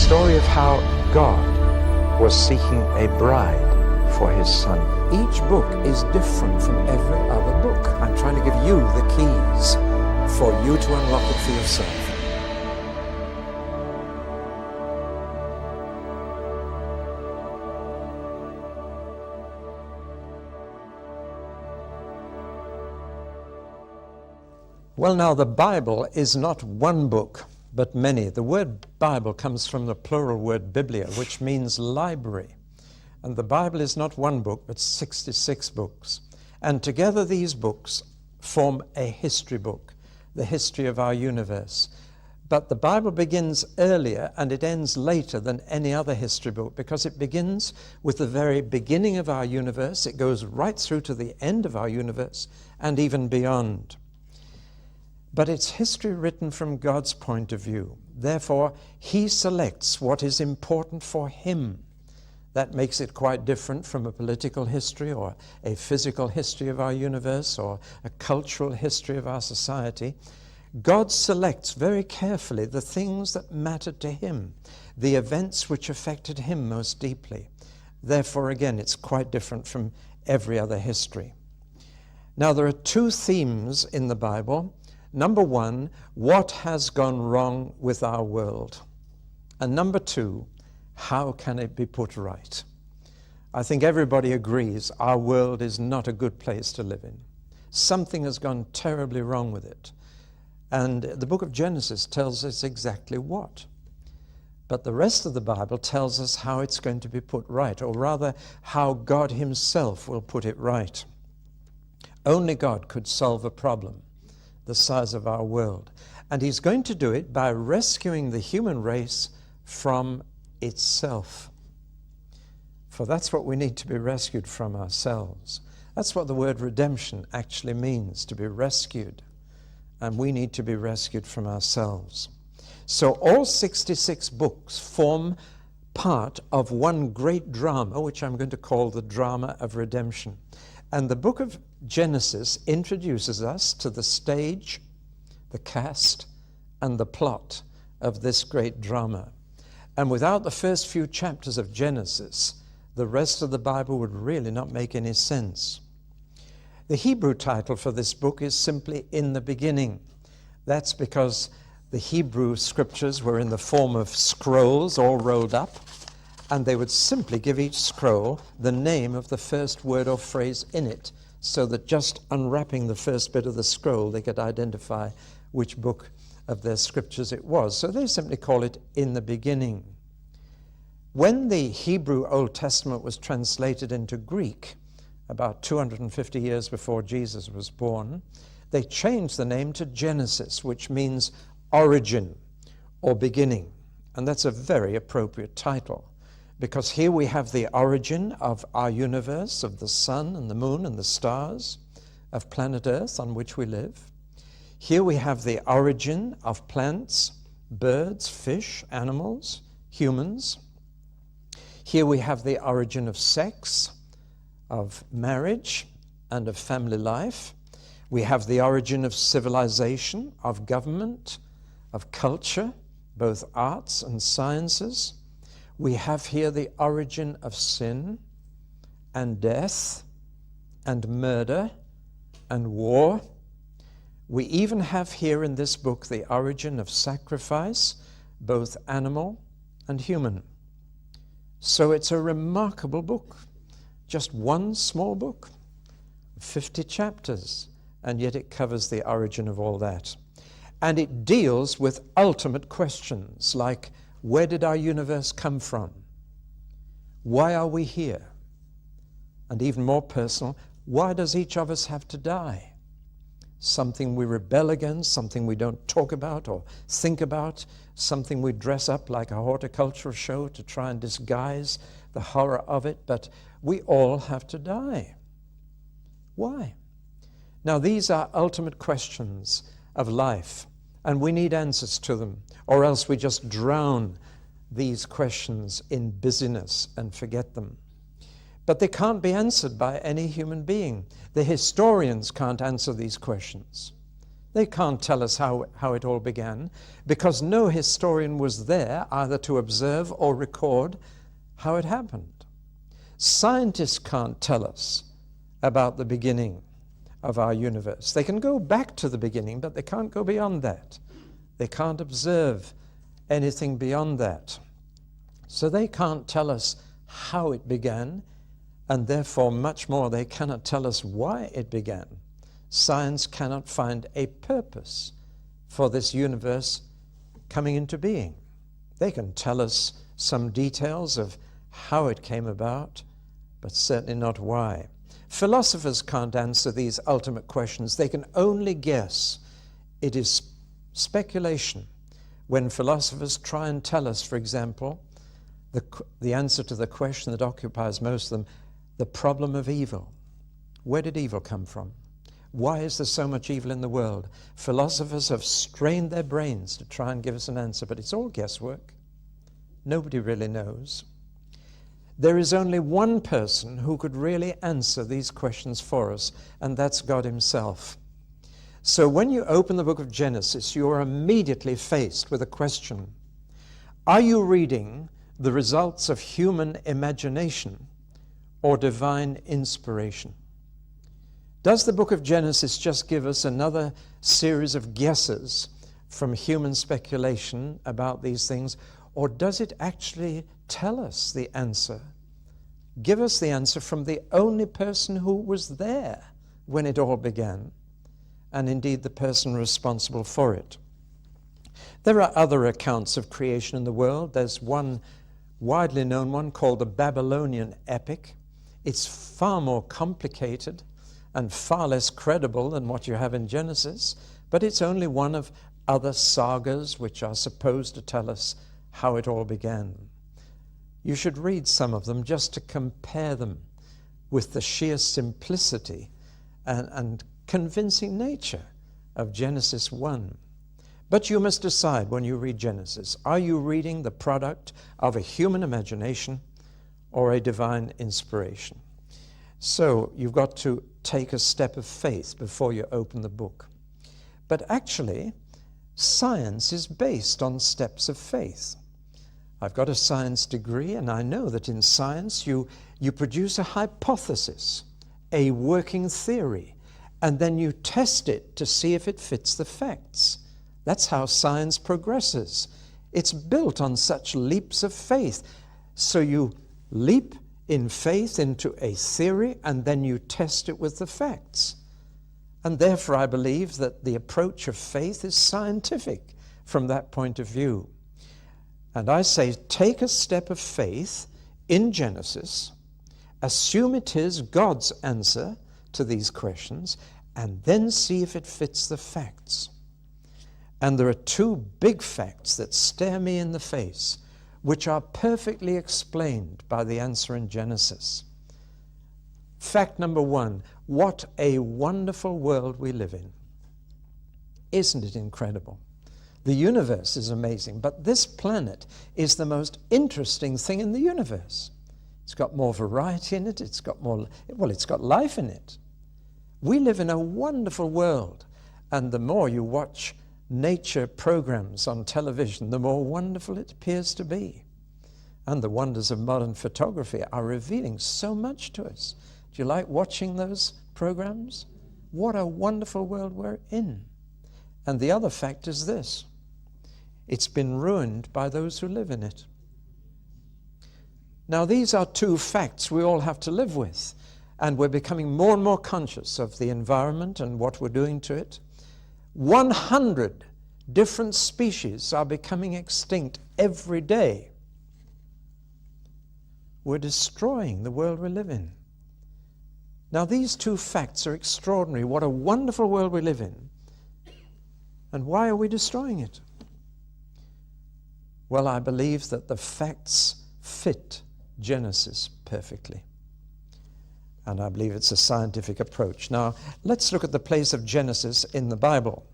story of how God was seeking a bride for his son. Each book is different from every other book. I'm trying to give you the keys for you to unlock it for yourself. Well, now, the Bible is not one book, but many. The word Bible comes from the plural word biblia, which means library. And the Bible is not one book, but 66 books. And together these books form a history book, the history of our universe. But the Bible begins earlier and it ends later than any other history book, because it begins with the very beginning of our universe. It goes right through to the end of our universe and even beyond. But it's history written from God's point of view. Therefore, he selects what is important for him. That makes it quite different from a political history or a physical history of our universe or a cultural history of our society. God selects very carefully the things that mattered to him, the events which affected him most deeply. Therefore, again, it's quite different from every other history. Now, there are two themes in the Bible. Number one, what has gone wrong with our world? And number two, how can it be put right? I think everybody agrees our world is not a good place to live in. Something has gone terribly wrong with it. And the book of Genesis tells us exactly what. But the rest of the Bible tells us how it's going to be put right, or rather, how God himself will put it right. Only God could solve a problem the size of our world. And he's going to do it by rescuing the human race from itself. For that's what we need to be rescued from, ourselves. That's what the word redemption actually means, to be rescued. And we need to be rescued from ourselves. So all 66 books form part of one great drama, which I'm going to call the drama of redemption. And the book of Genesis introduces us to the stage, the cast, and the plot of this great drama. And without the first few chapters of Genesis, the rest of the Bible would really not make any sense. The Hebrew title for this book is simply In the Beginning. That's because the Hebrew scriptures were in the form of scrolls all rolled up, and they would simply give each scroll the name of the first word or phrase in it, so that just unwrapping the first bit of the scroll, they could identify which book of their scriptures it was. So they simply call it In the Beginning. When the Hebrew Old Testament was translated into Greek, about 250 years before Jesus was born, they changed the name to Genesis, which means origin or beginning. And that's a very appropriate title, because here we have the origin of our universe, of the sun and the moon and the stars, of planet Earth on which we live. Here we have the origin of plants, birds, fish, animals, humans. Here we have the origin of sex, of marriage, and of family life. We have the origin of civilization, of government, of culture, both arts and sciences. We have here the origin of sin and death and murder and war. We even have here in this book the origin of sacrifice, both animal and human. So it's a remarkable book, just one small book, 50 chapters, and yet it covers the origin of all that. And it deals with ultimate questions like, where did our universe come from? Why are we here? And even more personal, why does each of us have to die? Something we rebel against, something we don't talk about or think about, something we dress up like a horticultural show to try and disguise the horror of it, but we all have to die. Why? Now, these are ultimate questions of life, and we need answers to them, or else we just drown these questions in busyness and forget them. But they can't be answered by any human being. The historians can't answer these questions. They can't tell us how it all began, because no historian was there either to observe or record how it happened. Scientists can't tell us about the beginning of our universe. They can go back to the beginning, but they can't go beyond that. They can't observe anything beyond that. So they can't tell us how it began, and therefore much more they cannot tell us why it began. Science cannot find a purpose for this universe coming into being. They can tell us some details of how it came about, but certainly not why. Philosophers can't answer these ultimate questions. They can only guess. It is speculation when philosophers try and tell us, for example, the answer to the question that occupies most of them, the problem of evil. Where did evil come from? Why is there so much evil in the world? Philosophers have strained their brains to try and give us an answer, but it's all guesswork. Nobody really knows. There is only one person who could really answer these questions for us, and that's God himself. So when you open the book of Genesis, you are immediately faced with a question. Are you reading the results of human imagination or divine inspiration? Does the book of Genesis just give us another series of guesses from human speculation about these things, or does it actually tell us the answer? Give us the answer from the only person who was there when it all began, and indeed the person responsible for it. There are other accounts of creation in the world. There's one widely known one called the Babylonian epic. It's far more complicated and far less credible than what you have in Genesis, but it's only one of other sagas which are supposed to tell us how it all began. You should read some of them just to compare them with the sheer simplicity and convincing nature of Genesis 1. But you must decide when you read Genesis, are you reading the product of a human imagination or a divine inspiration? So you've got to take a step of faith before you open the book. But actually, science is based on steps of faith. I've got a science degree, and I know that in science you produce a hypothesis, a working theory, and then you test it to see if it fits the facts. That's how science progresses. It's built on such leaps of faith. So you leap in faith into a theory, and then you test it with the facts. And therefore I believe that the approach of faith is scientific from that point of view. And I say, take a step of faith in Genesis, assume it is God's answer to these questions, and then see if it fits the facts. And there are two big facts that stare me in the face, which are perfectly explained by the answer in Genesis. Fact number one, what a wonderful world we live in. Isn't it incredible? The universe is amazing, but this planet is the most interesting thing in the universe. It's got more variety in it, it's got life in it. We live in a wonderful world, and the more you watch nature programs on television, the more wonderful it appears to be. And the wonders of modern photography are revealing so much to us. Do you like watching those programs? What a wonderful world we're in. And the other fact is this: it's been ruined by those who live in it. Now, these are two facts we all have to live with, and we're becoming more and more conscious of the environment and what we're doing to it. 100 different species are becoming extinct every day. We're destroying the world we live in. Now, these two facts are extraordinary. What a wonderful world we live in. And why are we destroying it? Well, I believe that the facts fit Genesis perfectly. And I believe it's a scientific approach. Now, let's look at the place of Genesis in the Bible.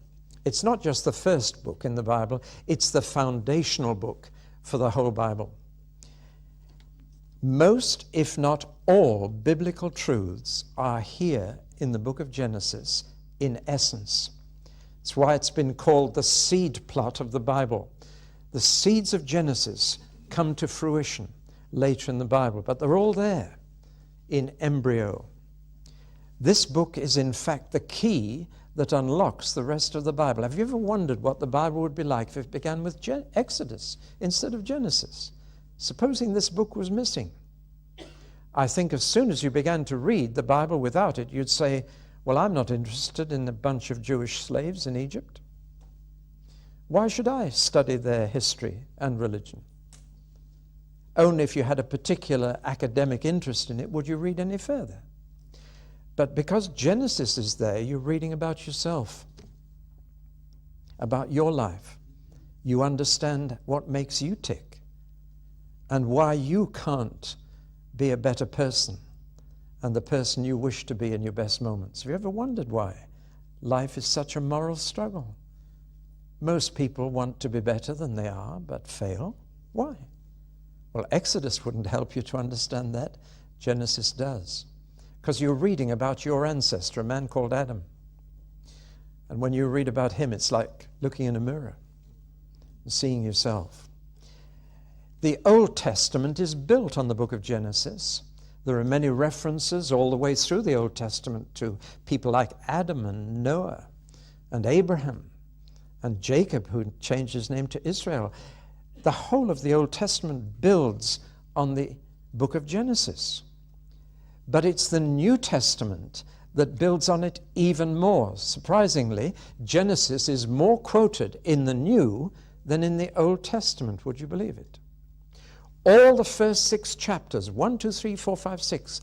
It's not just the first book in the Bible, it's the foundational book for the whole Bible. Most, if not all, biblical truths are here in the book of Genesis in essence. It's why it's been called the seed plot of the Bible. The seeds of Genesis come to fruition later in the Bible, but they're all there in embryo. This book is in fact the key that unlocks the rest of the Bible. Have you ever wondered what the Bible would be like if it began with Exodus instead of Genesis? Supposing this book was missing. I think as soon as you began to read the Bible without it, you'd say, well, I'm not interested in a bunch of Jewish slaves in Egypt. Why should I study their history and religion? Only if you had a particular academic interest in it would you read any further. But because Genesis is there, you're reading about yourself, about your life. You understand what makes you tick and why you can't be a better person and the person you wish to be in your best moments. Have you ever wondered why life is such a moral struggle? Most people want to be better than they are, but fail. Why? Well, Exodus wouldn't help you to understand that. Genesis does. Because you're reading about your ancestor, a man called Adam. And when you read about him, it's like looking in a mirror and seeing yourself. The Old Testament is built on the book of Genesis. There are many references all the way through the Old Testament to people like Adam and Noah and Abraham and Jacob, who changed his name to Israel. The whole of the Old Testament builds on the book of Genesis. But it's the New Testament that builds on it even more. Surprisingly, Genesis is more quoted in the New than in the Old Testament. Would you believe it? All the first 6 chapters, 1, 2, 3, 4, 5, 6,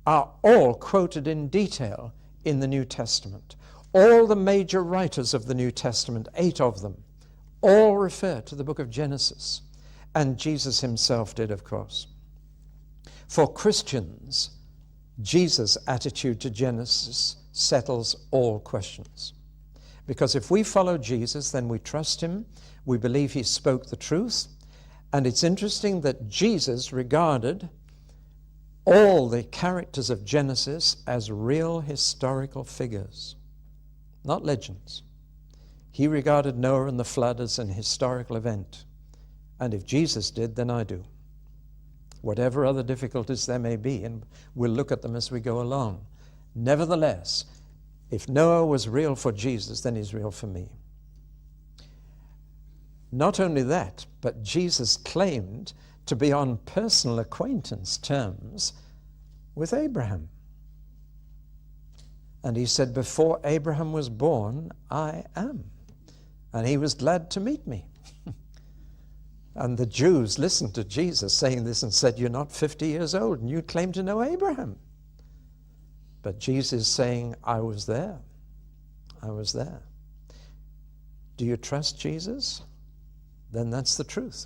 are all quoted in detail in the New Testament. All the major writers of the New Testament, 8 of them, all refer to the book of Genesis. And Jesus himself did, of course. For Christians, Jesus' attitude to Genesis settles all questions. Because if we follow Jesus, then we trust him, we believe he spoke the truth, and it's interesting that Jesus regarded all the characters of Genesis as real historical figures, not legends. He regarded Noah and the flood as an historical event. And if Jesus did, then I do. Whatever other difficulties there may be, and we'll look at them as we go along. Nevertheless, if Noah was real for Jesus, then he's real for me. Not only that, but Jesus claimed to be on personal acquaintance terms with Abraham. And he said, before Abraham was born, I am. And he was glad to meet me. And the Jews listened to Jesus saying this and said, you're not 50 years old and you claim to know Abraham. But Jesus is saying, I was there. I was there. Do you trust Jesus? Then that's the truth.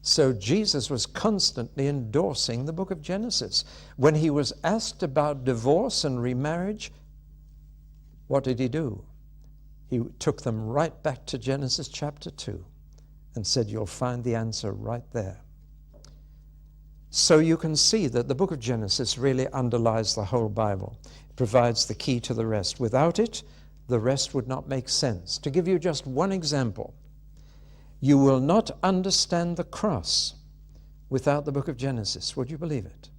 So Jesus was constantly endorsing the book of Genesis. When he was asked about divorce and remarriage, what did he do? He took them right back to Genesis chapter 2 and said, you'll find the answer right there. So you can see that the book of Genesis really underlies the whole Bible. It provides the key to the rest. Without it, the rest would not make sense. To give you just one example, you will not understand the cross without the book of Genesis. Would you believe it?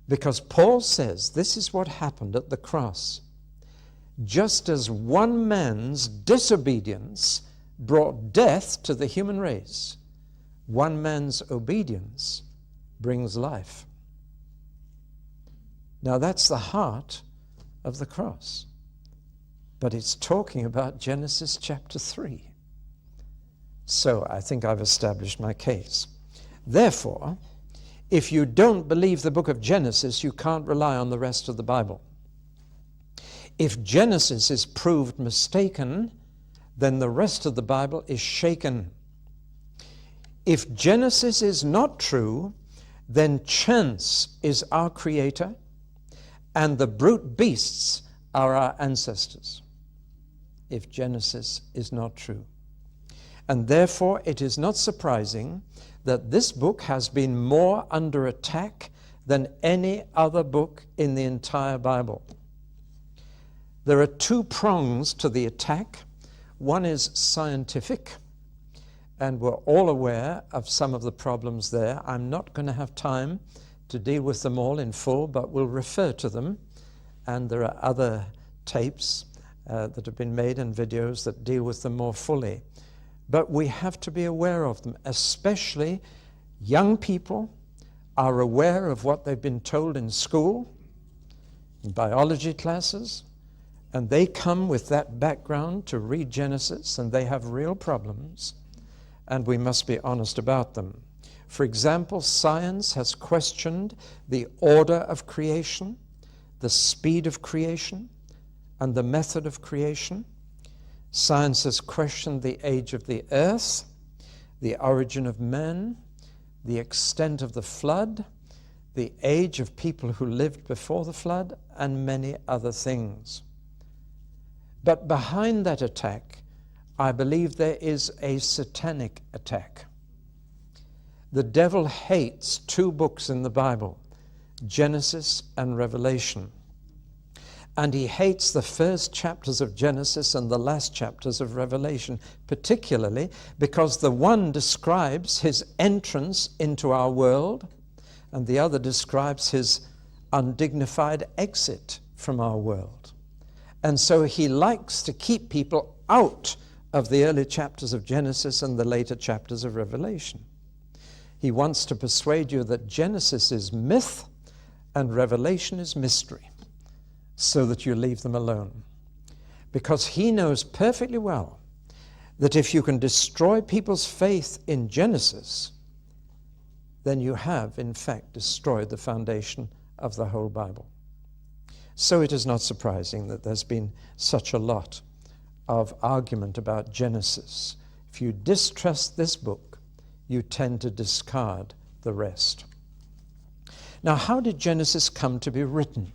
Because Paul says this is what happened at the cross. Just as one man's disobedience brought death to the human race, one man's obedience brings life. Now that's the heart of the cross. But it's talking about Genesis chapter 3. So I think I've established my case. Therefore, if you don't believe the book of Genesis, you can't rely on the rest of the Bible. If Genesis is proved mistaken, then the rest of the Bible is shaken. If Genesis is not true, then chance is our creator, and the brute beasts are our ancestors. If Genesis is not true. And therefore, it is not surprising that this book has been more under attack than any other book in the entire Bible. There are two prongs to the attack. One is scientific, and we're all aware of some of the problems there. I'm not going to have time to deal with them all in full, but we'll refer to them. And there are other tapes that have been made and videos that deal with them more fully. But we have to be aware of them, especially young people are aware of what they've been told in school, in biology classes, and they come with that background to read Genesis, and they have real problems, and we must be honest about them. For example, science has questioned the order of creation, the speed of creation, and the method of creation. Science has questioned the age of the earth, the origin of man, the extent of the flood, the age of people who lived before the flood, and many other things. But behind that attack, I believe there is a satanic attack. The devil hates two books in the Bible, Genesis and Revelation. And he hates the first chapters of Genesis and the last chapters of Revelation, particularly because the one describes his entrance into our world, and the other describes his undignified exit from our world. And so he likes to keep people out of the early chapters of Genesis and the later chapters of Revelation. He wants to persuade you that Genesis is myth and Revelation is mystery, so that you leave them alone. Because he knows perfectly well that if you can destroy people's faith in Genesis, then you have, in fact, destroyed the foundation of the whole Bible. So it is not surprising that there's been such a lot of argument about Genesis. If you distrust this book, you tend to discard the rest. Now, how did Genesis come to be written?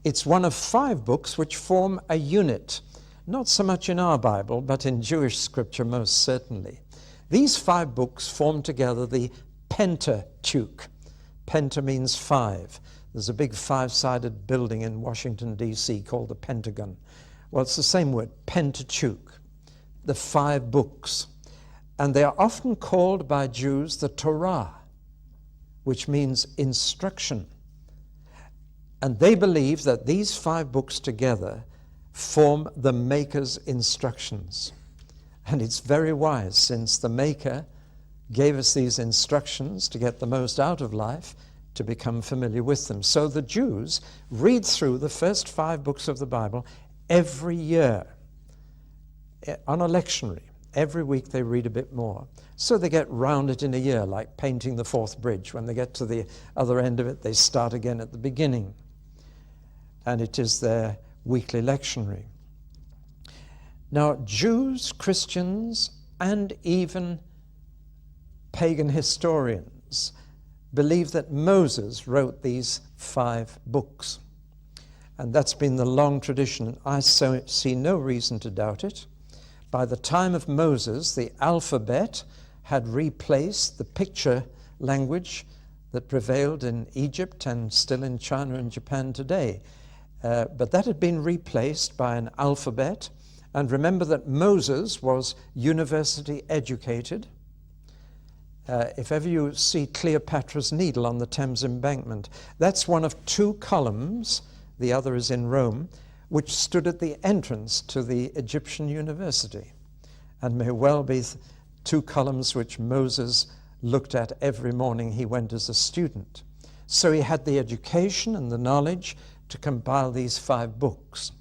It's one of 5 books which form a unit, not so much in our Bible, but in Jewish scripture most certainly. These 5 books form together the Pentateuch. Penta means 5. There's a big 5-sided building in Washington, D.C. called the Pentagon. Well, it's the same word, Pentateuch, the 5 books. And they are often called by Jews the Torah, which means instruction. And they believe that these 5 books together form the Maker's instructions. And it's very wise, since the Maker gave us these instructions to get the most out of life, to become familiar with them. So the Jews read through the first 5 books of the Bible every year on a lectionary. Every week they read a bit more. So they get round it in a year, like painting the 4th bridge. When they get to the other end of it, they start again at the beginning. And it is their weekly lectionary. Now, Jews, Christians, and even pagan historians believe that Moses wrote these 5 books. And that's been the long tradition. I see no reason to doubt it. By the time of Moses, the alphabet had replaced the picture language that prevailed in Egypt and still in China and Japan today. But that had been replaced by an alphabet. And remember that Moses was university educated. If ever you see Cleopatra's Needle on the Thames embankment, that's one of 2 columns, the other is in Rome, which stood at the entrance to the Egyptian university, and may well be 2 columns which Moses looked at every morning he went as a student. So he had the education and the knowledge to compile these 5 books,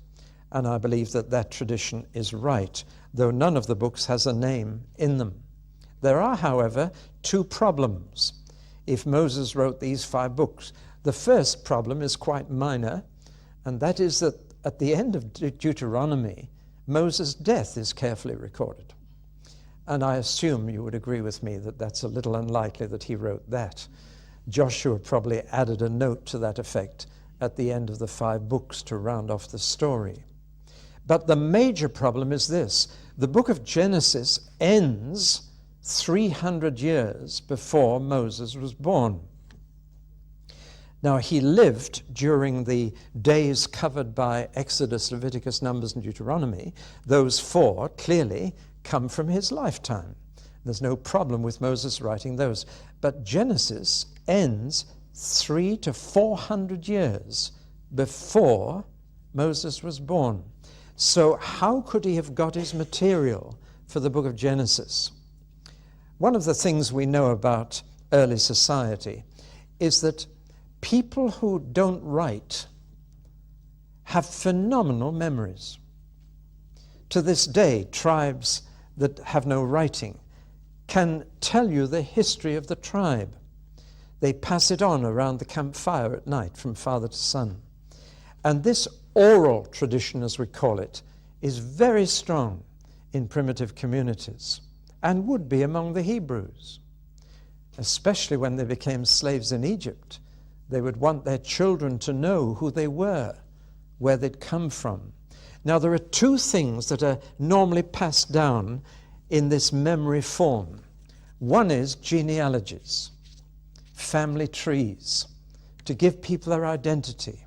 and I believe that that tradition is right, though none of the books has a name in them. There are, however, 2 problems if Moses wrote these 5 books. The first problem is quite minor, and that is that at the end of Deuteronomy, Moses' death is carefully recorded. And I assume you would agree with me that that's a little unlikely that he wrote that. Joshua probably added a note to that effect at the end of the 5 books to round off the story. But the major problem is this: the book of Genesis ends 300 years before Moses was born. Now, he lived during the days covered by Exodus, Leviticus, Numbers, and Deuteronomy. Those 4 clearly come from his lifetime. There's no problem with Moses writing those. But Genesis ends 300 to 400 years before Moses was born. So how could he have got his material for the book of Genesis? One of the things we know about early society is that people who don't write have phenomenal memories. To this day, tribes that have no writing can tell you the history of the tribe. They pass it on around the campfire at night from father to son. And this oral tradition, as we call it, is very strong in primitive communities and would be among the Hebrews, especially when they became slaves in Egypt. They would want their children to know who they were, where they'd come from. Now, there are 2 things that are normally passed down in this memory form. One is genealogies, family trees, to give people their identity.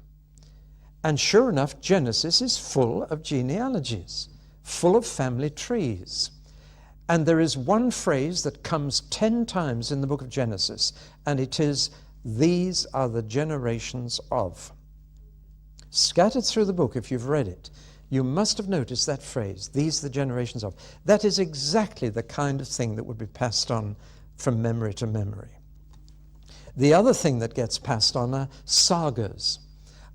And sure enough, Genesis is full of genealogies, full of family trees. And there is one phrase that comes 10 times in the book of Genesis, and it is, "These are the generations of." Scattered through the book, if you've read it, you must have noticed that phrase, "These are the generations of." That is exactly the kind of thing that would be passed on from memory to memory. The other thing that gets passed on are sagas.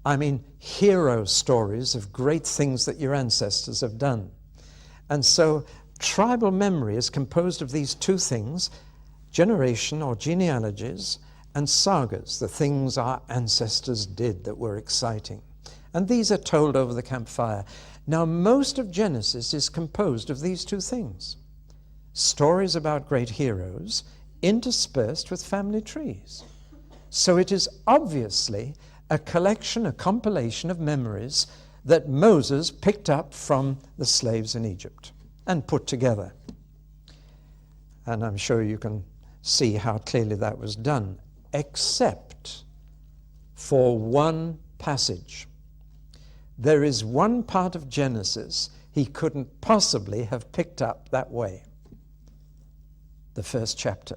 I mean, hero stories of great things that your ancestors have done. And so tribal memory is composed of these 2 things, generation or genealogies, and sagas, the things our ancestors did that were exciting. And these are told over the campfire. Now, most of Genesis is composed of these 2 things. Stories about great heroes interspersed with family trees. So it is obviously a collection, a compilation of memories that Moses picked up from the slaves in Egypt and put together. And I'm sure you can see how clearly that was done, except for one passage. There is one part of Genesis he couldn't possibly have picked up that way. The first chapter.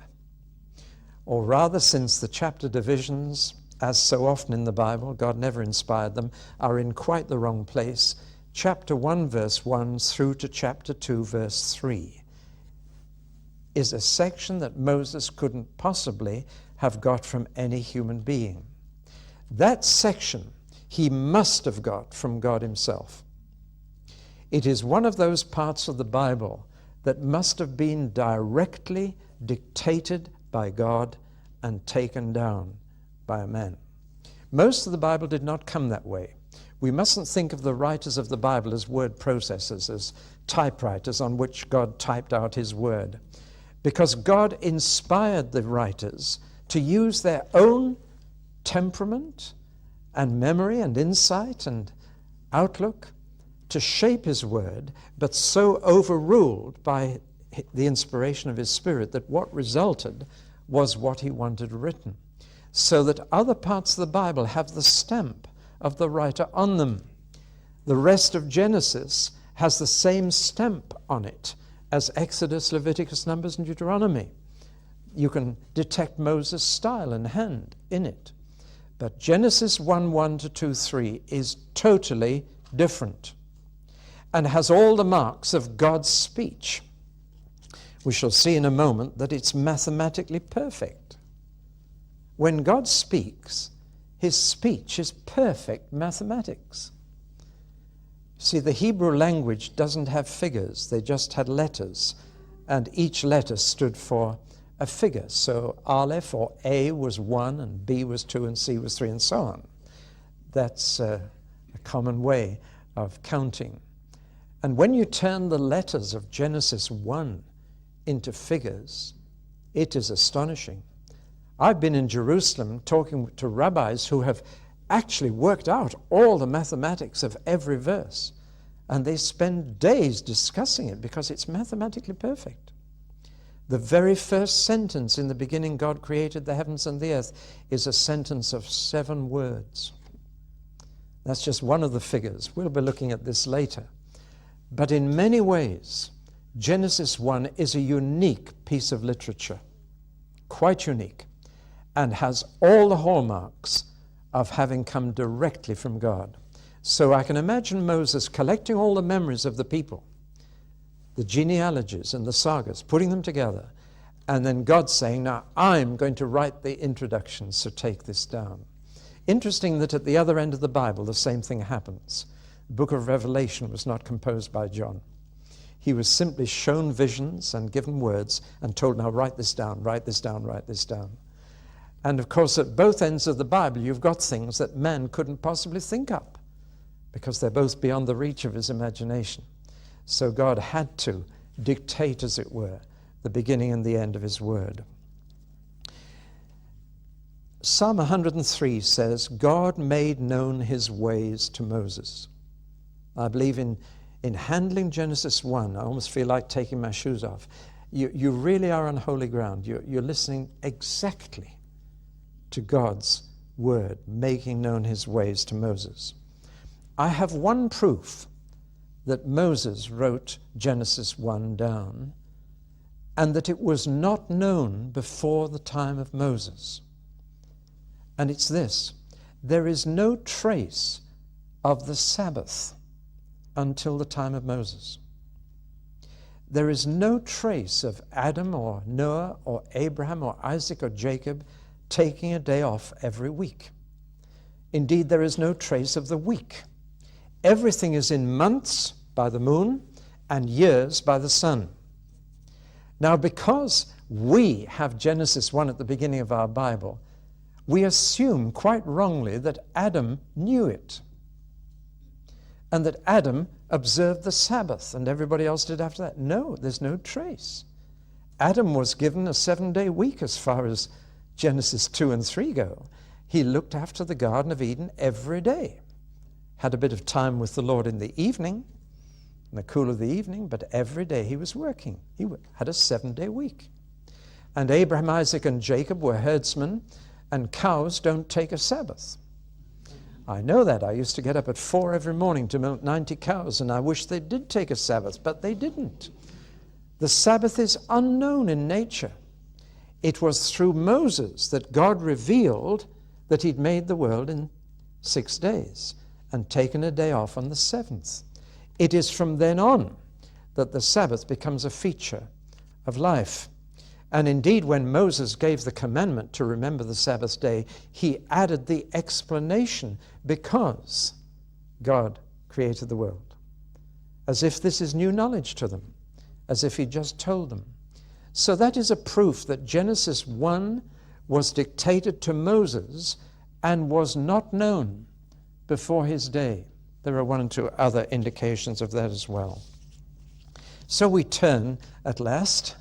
Or rather, since the chapter divisions, as so often in the Bible, God never inspired them, are in quite the wrong place, chapter 1, verse 1 through to chapter 2, verse 3 is a section that Moses couldn't possibly have got from any human being. That section he must have got from God himself. It is one of those parts of the Bible that must have been directly dictated by God and taken down by a man. Most of the Bible did not come that way. We mustn't think of the writers of the Bible as word processors, as typewriters on which God typed out his word, because God inspired the writers to use their own temperament and memory and insight and outlook to shape his word, but so overruled by the inspiration of his Spirit that what resulted was what he wanted written, so that other parts of the Bible have the stamp of the writer on them. The rest of Genesis has the same stamp on it as Exodus, Leviticus, Numbers, and Deuteronomy. You can detect Moses' style and hand in it. But Genesis 1:1 to 2:3 is totally different and has all the marks of God's speech. We shall see in a moment that it's mathematically perfect. When God speaks, his speech is perfect mathematics. See, the Hebrew language doesn't have figures. They just had letters, and each letter stood for a figure. So Aleph or A was 1, and B was 2, and C was 3, and so on. That's a common way of counting. And when you turn the letters of Genesis 1 into figures, it is astonishing. I've been in Jerusalem talking to rabbis who have actually worked out all the mathematics of every verse, and they spend days discussing it because it's mathematically perfect. The very first sentence in the beginning, God created the heavens and the earth, is a sentence of 7 words. That's just one of the figures. We'll be looking at this later. But in many ways, Genesis 1 is a unique piece of literature, quite unique, and has all the hallmarks of having come directly from God. So I can imagine Moses collecting all the memories of the people, the genealogies and the sagas, putting them together, and then God saying, now I'm going to write the introduction, so take this down. Interesting that at the other end of the Bible, the same thing happens. The book of Revelation was not composed by John. He was simply shown visions and given words and told, now write this down, write this down, write this down. And of course, at both ends of the Bible, you've got things that man couldn't possibly think up because they're both beyond the reach of his imagination. So God had to dictate, as it were, the beginning and the end of his word. Psalm 103 says, God made known his ways to Moses. I believe in handling Genesis 1, I almost feel like taking my shoes off. You really are on holy ground. You're listening exactly to God's word, making known his ways to Moses. I have one proof that Moses wrote Genesis 1 down, and that it was not known before the time of Moses. And it's this: there is no trace of the Sabbath until the time of Moses. There is no trace of Adam or Noah or Abraham or Isaac or Jacob taking a day off every week. Indeed, there is no trace of the week. Everything is in months by the moon and years by the sun. Now, because we have Genesis 1 at the beginning of our Bible, we assume quite wrongly that Adam knew it, and that Adam observed the Sabbath and everybody else did after that. No, there's no trace. Adam was given a 7-day week as far as Genesis 2 and 3 go. He looked after the Garden of Eden every day, had a bit of time with the Lord in the evening, in the cool of the evening, but every day he was working. He had a 7-day week. And Abraham, Isaac, and Jacob were herdsmen, and cows don't take a Sabbath. I know that. I used to get up at 4 every morning to milk 90 cows, and I wish they did take a Sabbath, but they didn't. The Sabbath is unknown in nature. It was through Moses that God revealed that he'd made the world in 6 days and taken a day off on the 7th. It is from then on that the Sabbath becomes a feature of life. And indeed, when Moses gave the commandment to remember the Sabbath day, he added the explanation, because God created the world. As if this is new knowledge to them, as if he just told them. So that is a proof that Genesis 1 was dictated to Moses and was not known before his day. There are 1 and 2 other indications of that as well. So we turn at last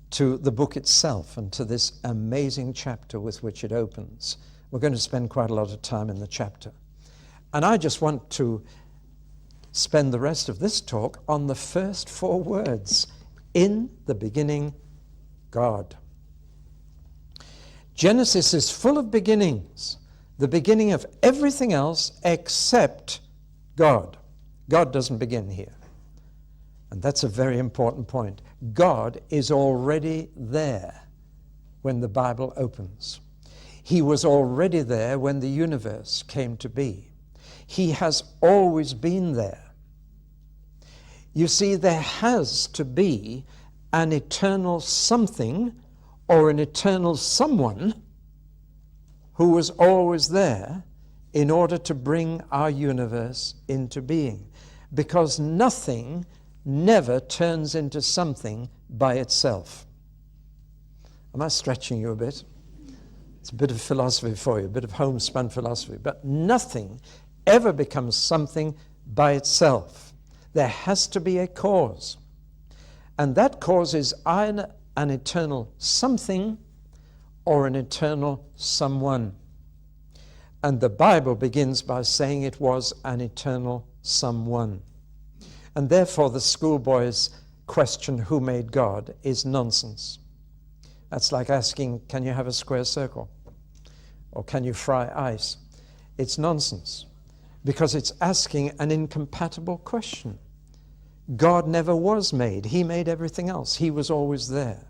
to the book itself and to this amazing chapter with which it opens. We're going to spend quite a lot of time in the chapter. And I just want to spend the rest of this talk on the first 4 words. In the beginning, God. Genesis is full of beginnings, the beginning of everything else except God. God doesn't begin here. And that's a very important point. God is already there when the Bible opens. He was already there when the universe came to be. He has always been there. You see, there has to be an eternal something or an eternal someone who was always there in order to bring our universe into being. Because nothing never turns into something by itself. Am I stretching you a bit? It's a bit of philosophy for you, a bit of homespun philosophy. But nothing ever becomes something by itself. There has to be a cause. And that cause is either an eternal something or an eternal someone. And the Bible begins by saying it was an eternal someone. And therefore the schoolboy's question, who made God, is nonsense. That's like asking, can you have a square circle? Or can you fry ice? It's nonsense, because it's asking an incompatible question. God never was made. He made everything else. He was always there.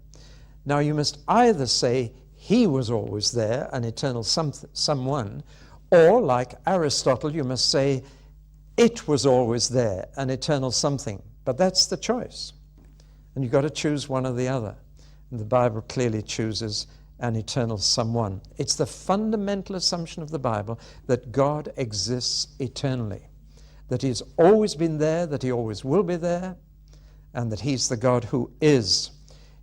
Now you must either say he was always there, an eternal someone, or like Aristotle, you must say it was always there, an eternal something. But that's the choice. And you've got to choose one or the other. And the Bible clearly chooses an eternal someone. It's the fundamental assumption of the Bible that God exists eternally, that he's always been there, that he always will be there, and that he's the God who is.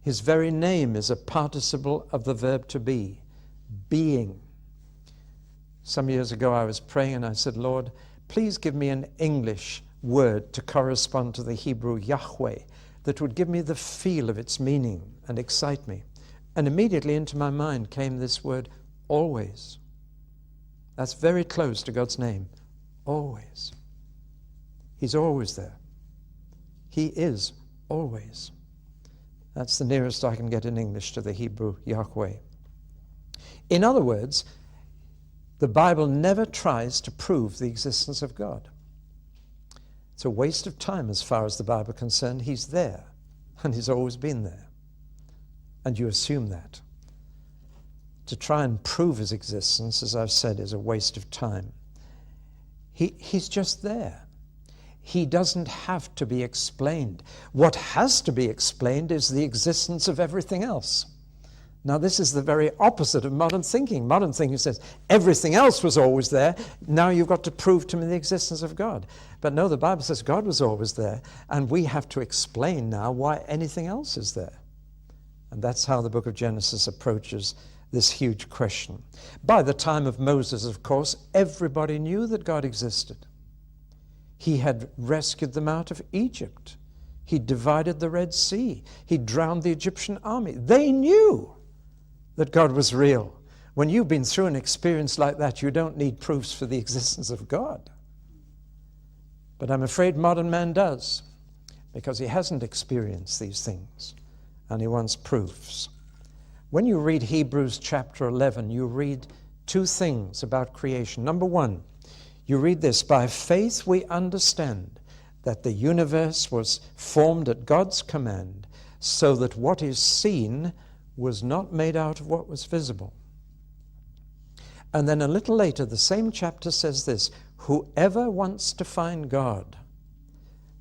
His very name is a participle of the verb to be, being. Some years ago I was praying and I said, Lord, please give me an English word to correspond to the Hebrew Yahweh that would give me the feel of its meaning and excite me. And immediately into my mind came this word, always. That's very close to God's name, always. He's always there. He is always. That's the nearest I can get in English to the Hebrew Yahweh. In other words, the Bible never tries to prove the existence of God. It's a waste of time as far as the Bible is concerned. He's there, and he's always been there. And you assume that. To try and prove his existence, as I've said, is a waste of time. He's just there. He doesn't have to be explained. What has to be explained is the existence of everything else. Now, this is the very opposite of modern thinking. Modern thinking says, everything else was always there. Now you've got to prove to me the existence of God. But no, the Bible says God was always there, and we have to explain now why anything else is there. And that's how the book of Genesis approaches this huge question. By the time of Moses, of course, everybody knew that God existed. He had rescued them out of Egypt. He divided the Red Sea. He drowned the Egyptian army. They knew that God was real. When you've been through an experience like that, you don't need proofs for the existence of God. But I'm afraid modern man does, because he hasn't experienced these things, and he wants proofs. When you read Hebrews chapter 11, you read two things about creation. Number one, you read this: by faith we understand that the universe was formed at God's command, so that what is seen was not made out of what was visible. And then a little later, the same chapter says this: whoever wants to find God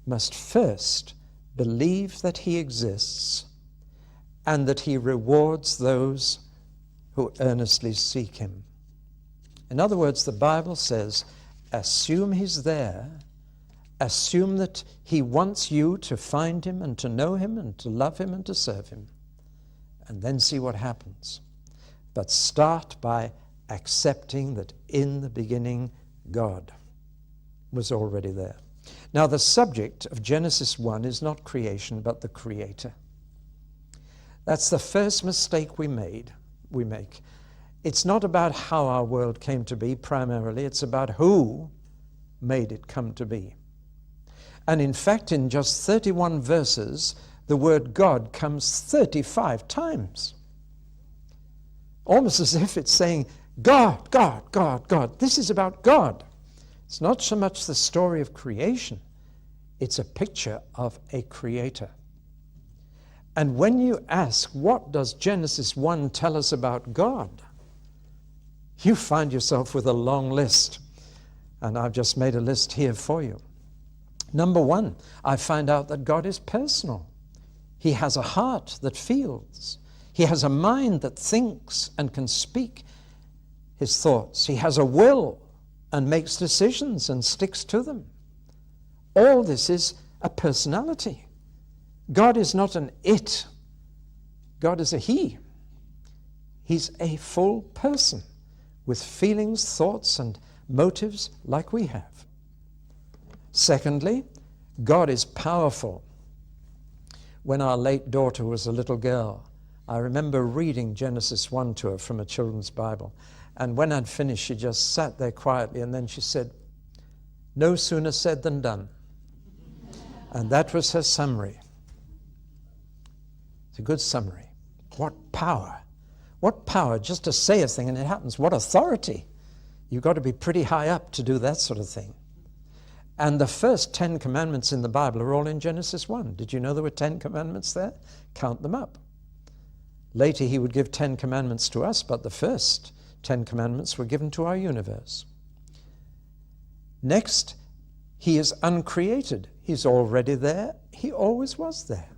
must first believe that he exists and that he rewards those who earnestly seek him. In other words, the Bible says, assume he's there, assume that he wants you to find him and to know him and to love him and to serve him, and then see what happens. But start by accepting that in the beginning God was already there. Now, the subject of Genesis 1 is not creation, but the Creator. That's the first mistake we make. It's not about how our world came to be primarily, it's about who made it come to be. And in fact, in just 31 verses, the word God comes 35 times. Almost as if it's saying, God, God, God, God. This is about God. It's not so much the story of creation, it's a picture of a creator. And when you ask, what does Genesis 1 tell us about God? You find yourself with a long list. And I've just made a list here for you. Number one, I find out that God is personal. He has a heart that feels. He has a mind that thinks and can speak his thoughts. He has a will and makes decisions and sticks to them. All this is a personality. God is not an it. God is a he. He's a full person with feelings, thoughts, and motives like we have. Secondly, God is powerful. When our late daughter was a little girl, I remember reading Genesis 1 to her from a children's Bible. And when I'd finished, she just sat there quietly, and then she said, no sooner said than done. And that was her summary. It's a good summary. What power! What power just to say a thing and it happens. What authority! You've got to be pretty high up to do that sort of thing. And the first 10 commandments in the Bible are all in Genesis 1. Did you know there were 10 commandments there? Count them up. Later he would give 10 commandments to us, but the first 10 commandments were given to our universe. Next, he is uncreated. He's already there. He always was there.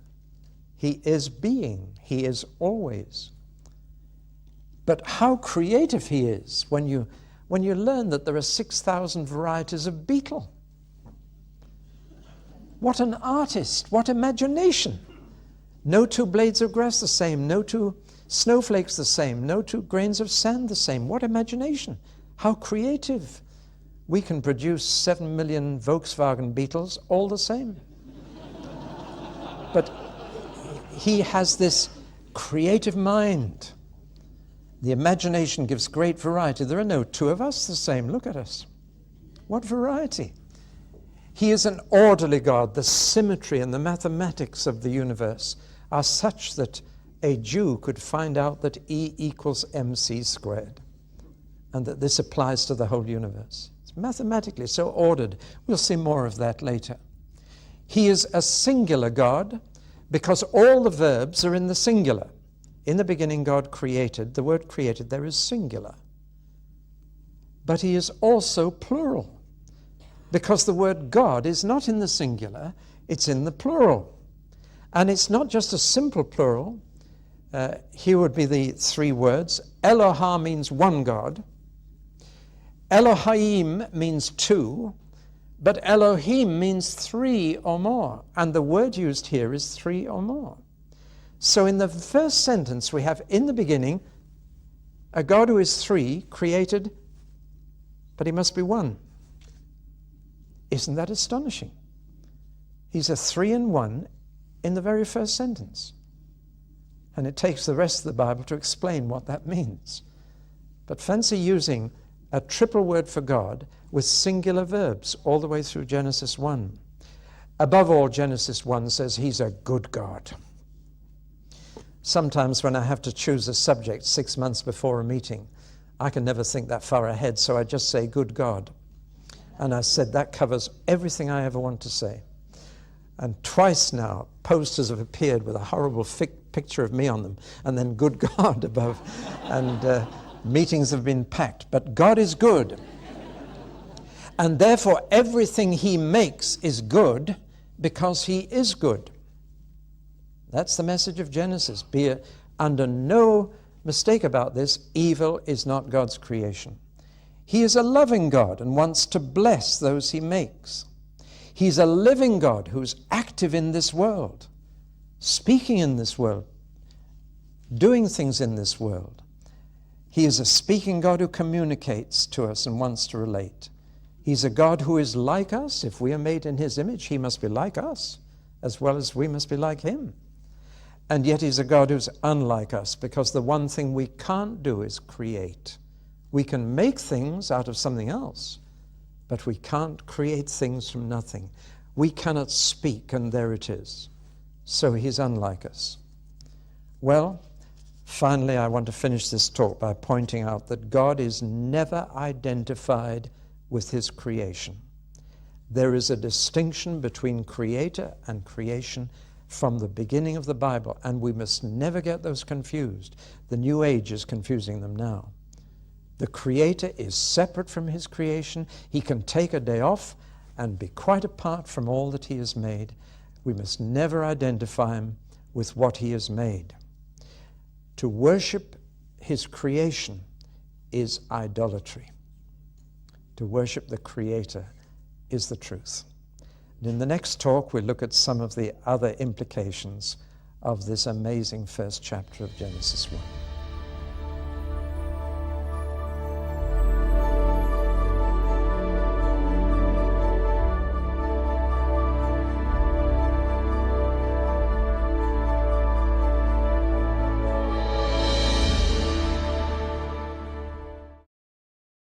He is being. He is always. But how creative he is when you learn that there are 6,000 varieties of beetle. What an artist, what imagination. No 2 blades of grass the same, no 2 snowflakes the same, no 2 grains of sand the same. What imagination. How creative. We can produce 7 million Volkswagen Beetles all the same. But he has this creative mind. The imagination gives great variety. There are no 2 of us the same. Look at us. What variety. He is an orderly God. The symmetry and the mathematics of the universe are such that a Jew could find out that E equals mc squared, and that this applies to the whole universe. It's mathematically so ordered. We'll see more of that later. He is a singular God because all the verbs are in the singular. In the beginning God created. The word created there is singular. But he is also plural, because the word God is not in the singular, it's in the plural. And it's not just a simple plural. Here would be the 3 words. Elohah means one God. Elohim means 2. But Elohim means 3 or more. And the word used here is 3 or more. So in the first sentence we have, in the beginning, a God who is 3, created, but he must be 1. Isn't that astonishing? He's a 3 in 1 in the very first sentence. And it takes the rest of the Bible to explain what that means. But fancy using a triple word for God with singular verbs all the way through Genesis 1. Above all, Genesis 1 says he's a good God. Sometimes when I have to choose a subject 6 months before a meeting, I can never think that far ahead, so I just say good God. And I said that covers everything I ever want to say. And twice now, posters have appeared with a horrible picture of me on them, and then good God above. And meetings have been packed. But God is good. And therefore, everything he makes is good because he is good. That's the message of Genesis. Be under no mistake about this. Evil is not God's creation. He is a loving God and wants to bless those he makes. He's a living God who's active in this world, speaking in this world, doing things in this world. He is a speaking God who communicates to us and wants to relate. He's a God who is like us. If we are made in his image, he must be like us, as well as we must be like him. And yet he's a God who's unlike us, because the one thing we can't do is create. We can make things out of something else, but we can't create things from nothing. We cannot speak, and there it is. So he's unlike us. Well, finally, I want to finish this talk by pointing out that God is never identified with his creation. There is a distinction between creator and creation from the beginning of the Bible, and we must never get those confused. The New Age is confusing them now. The creator is separate from his creation. He can take a day off and be quite apart from all that he has made. We must never identify him with what he has made. To worship his creation is idolatry. To worship the Creator is the truth. And in the next talk, we'll look at some of the other implications of this amazing first chapter of Genesis 1.